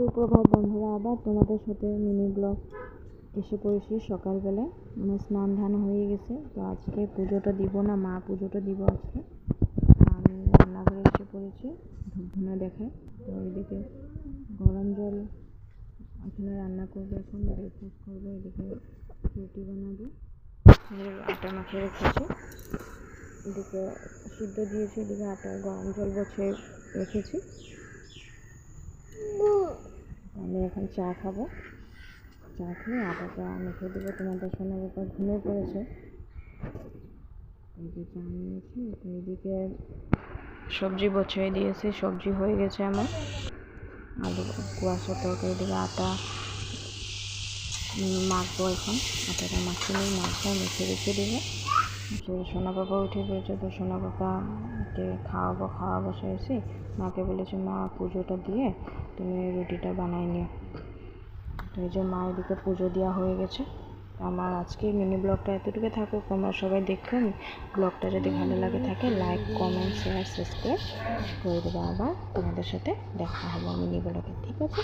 সুপ্রভাত বন্ধুরা, আবার তোমাদের সাথে মিনি ব্লগ এসে পড়েছি। সকালবেলায় আমার স্নান ধান হয়ে গেছে, তো আজকে পুজোটা দিব না, মা পুজোটা দিব আজকে। আমি রান্নাঘরে এসে পড়েছি, ধূপধুনা দেখায়। তো এদিকে গরম জল এখানে রান্না করবে, এখন ব্রেকফাস্ট করবে। এদিকে রুটি বানাবো, আটা মাখিয়ে রেখেছি, এদিকে সিদ্ধ দিয়েছি, এদিকে আটা গরম জল বসে রেখেছি। আমি এখন চা খাবো, চা খেয়ে আটাটা মেখে দেবো। তোমাদের সোনার উপর ঘুমিয়ে পড়েছে, এদিকে চা নিয়েছি। এদিকে সবজি বছিয়ে দিয়েছি, সবজি হয়ে গেছে আমার। আলু কুয়াশা তরকারি, এদিকে আটা মাখবো। এখন আটাটা মাখিয়ে নিই, মাখবো, মেখে রেখে দেবো। সোনা বাবা উঠে পড়েছে, তো সোনা বাবাকে খাওয়া বসাইছি। মাকে বলেছি, মা পুজোটা দিয়ে তুমি রুটিটা বানাই নিও। তো এই যে মা এদিকে পুজো দেওয়া হয়ে গেছে। আমার আজকের মিনি ব্লগটা এতটুকু থাকুক, তোমরা সবাই দেখুন। ব্লগটা যদি ভালো লাগে থাকে, লাইক, কমেন্ট, শেয়ার, সাবস্ক্রাইব করে দেবো। আবার তোমাদের সাথে দেখা হবে মিনি ব্লগে, ঠিক আছে?